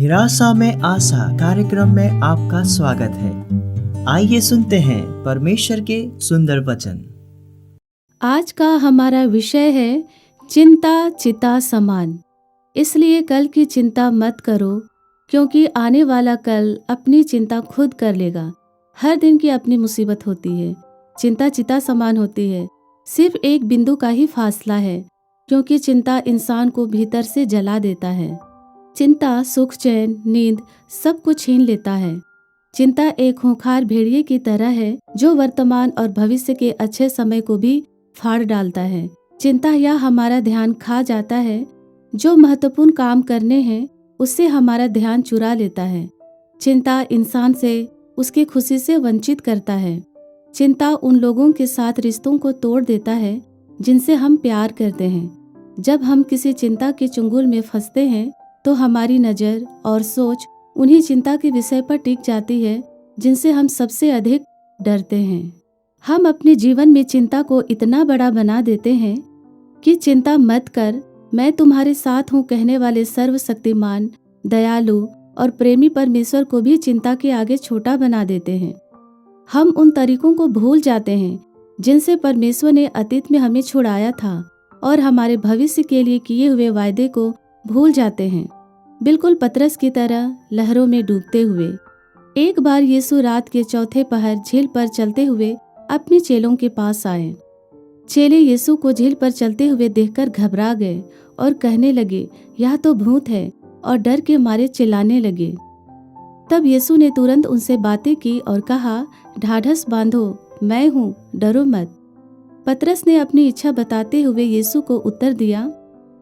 निराशा में आशा कार्यक्रम में आपका स्वागत है। आइए सुनते हैं परमेश्वर के सुंदर वचन। आज का हमारा विषय है चिंता चिता समान। इसलिए कल की चिंता मत करो, क्योंकि आने वाला कल अपनी चिंता खुद कर लेगा। हर दिन की अपनी मुसीबत होती है। चिंता चिता समान होती है। सिर्फ एक बिंदु का ही फासला है, क्योंकि चिंता इंसान को भीतर से जला देता है। चिंता सुख, चैन, नींद सब कुछ छीन लेता है। चिंता एक खूंखार भेड़िए की तरह है, जो वर्तमान और भविष्य के अच्छे समय को भी फाड़ डालता है। चिंता यह हमारा ध्यान खा जाता है, जो महत्वपूर्ण काम करने हैं उससे हमारा ध्यान चुरा लेता है। चिंता इंसान से उसकी खुशी से वंचित करता है। चिंता उन लोगों के साथ रिश्तों को तोड़ देता है जिनसे हम प्यार करते हैं। जब हम किसी चिंता के चंगुल में फंसते हैं तो हमारी नज़र और सोच उन्हीं चिंता के विषय पर टिक जाती है जिनसे हम सबसे अधिक डरते हैं। हम अपने जीवन में चिंता को इतना बड़ा बना देते हैं कि चिंता मत कर, मैं तुम्हारे साथ हूँ कहने वाले सर्वशक्तिमान, दयालु और प्रेमी परमेश्वर को भी चिंता के आगे छोटा बना देते हैं। हम उन तरीकों को भूल जाते हैं जिनसे परमेश्वर ने अतीत में हमें छुड़ाया था, और हमारे भविष्य के लिए किए हुए वायदे को भूल जाते हैं, बिल्कुल पतरस की तरह लहरों में डूबते हुए। एक बार यीशु रात के चौथे पहर झील पर चलते हुए अपने चेलों के पास आए। चेले यीशु को झील पर चलते हुए देखकर घबरा गए और कहने लगे, यह तो भूत है, और डर के मारे चिल्लाने लगे। तब यीशु ने तुरंत उनसे बातें की और कहा, ढाढ़स बांधो, मैं हूँ, डरो मत। पतरस ने अपनी इच्छा बताते हुए यीशु को उत्तर दिया,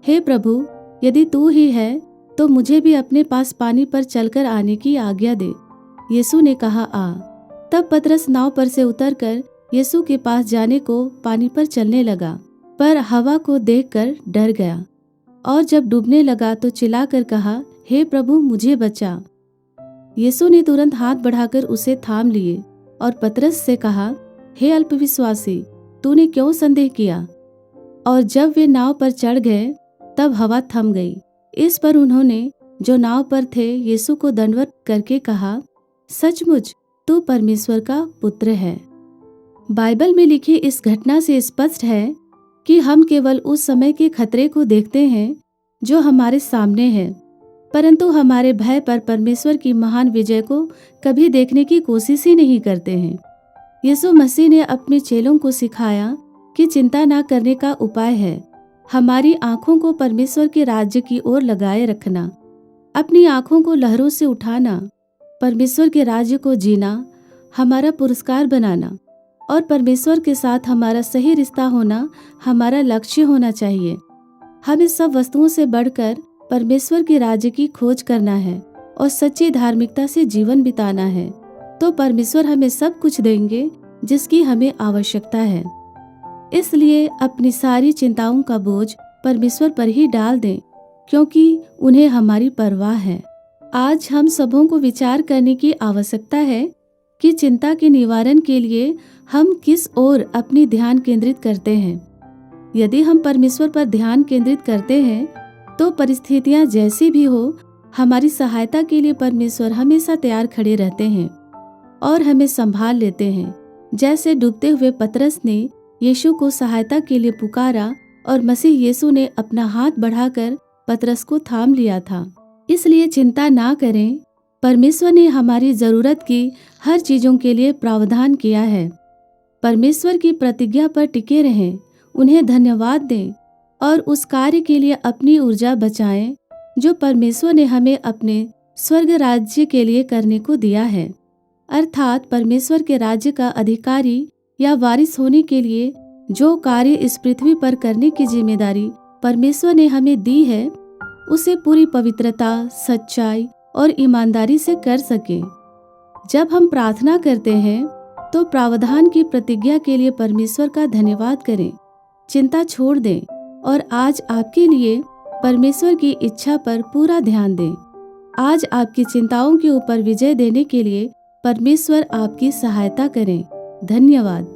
हे प्रभु, यदि तू ही है तो मुझे भी अपने पास पानी पर चलकर आने की आज्ञा दे। यीशु ने कहा, आ। तब पतरस नाव पर से उतरकर यीशु के पास जाने को पानी पर चलने लगा, पर हवा को देखकर डर गया, और जब डूबने लगा तो चिल्लाकर कहा, हे प्रभु, मुझे बचा। यीशु ने तुरंत हाथ बढ़ाकर उसे थाम लिए और पतरस से कहा, हे अल्पविश्वासी, तूने क्यों संदेह किया? और जब वे नाव पर चढ़ गए तब हवा थम गई। इस पर उन्होंने जो नाव पर थे यीशु को दंडवत करके कहा, सचमुच तू परमेश्वर का पुत्र है। बाइबल में लिखी इस घटना से स्पष्ट है कि हम केवल उस समय के खतरे को देखते हैं जो हमारे सामने है, परंतु हमारे भय पर परमेश्वर की महान विजय को कभी देखने की कोशिश ही नहीं करते हैं। यीशु मसीह ने अपने चेलों को सिखाया कि चिंता ना करने का उपाय है हमारी आंखों को परमेश्वर के राज्य की ओर लगाए रखना, अपनी आंखों को लहरों से उठाना, परमेश्वर के राज्य को जीना हमारा पुरस्कार बनाना, और परमेश्वर के साथ हमारा सही रिश्ता होना हमारा लक्ष्य होना चाहिए। हमें सब वस्तुओं से बढ़कर परमेश्वर के राज्य की खोज करना है और सच्ची धार्मिकता से जीवन बिताना है, तो परमेश्वर हमें सब कुछ देंगे जिसकी हमें आवश्यकता है। इसलिए अपनी सारी चिंताओं का बोझ परमेश्वर पर ही डाल दें, क्योंकि उन्हें हमारी परवाह है। आज हम सबों को विचार करने की आवश्यकता है कि चिंता के निवारण के लिए हम किस ओर अपनी ध्यान केंद्रित करते हैं। यदि हम परमेश्वर पर ध्यान केंद्रित करते हैं तो परिस्थितियां जैसी भी हो, हमारी सहायता के लिए परमेश्वर हमेशा तैयार खड़े रहते हैं और हमें संभाल लेते हैं। जैसे डूबते हुए पतरस ने यीशु को सहायता के लिए पुकारा और मसीह यीशु ने अपना हाथ बढ़ाकर पतरस को थाम लिया था। इसलिए चिंता ना करें, परमेश्वर ने हमारी जरूरत की हर चीजों के लिए प्रावधान किया है। परमेश्वर की प्रतिज्ञा पर टिके रहें, उन्हें धन्यवाद दें और उस कार्य के लिए अपनी ऊर्जा बचाएं जो परमेश्वर ने हमें अपने स्वर्ग राज्य के लिए करने को दिया है। अर्थात परमेश्वर के राज्य का अधिकारी या वारिस होने के लिए जो कार्य इस पृथ्वी पर करने की जिम्मेदारी परमेश्वर ने हमें दी है, उसे पूरी पवित्रता, सच्चाई और ईमानदारी से कर सकें। जब हम प्रार्थना करते हैं तो प्रावधान की प्रतिज्ञा के लिए परमेश्वर का धन्यवाद करें, चिंता छोड़ दें और आज आपके लिए परमेश्वर की इच्छा पर पूरा ध्यान दें। आज आपकी चिंताओं के ऊपर विजय देने के लिए परमेश्वर आपकी सहायता करें। धन्यवाद।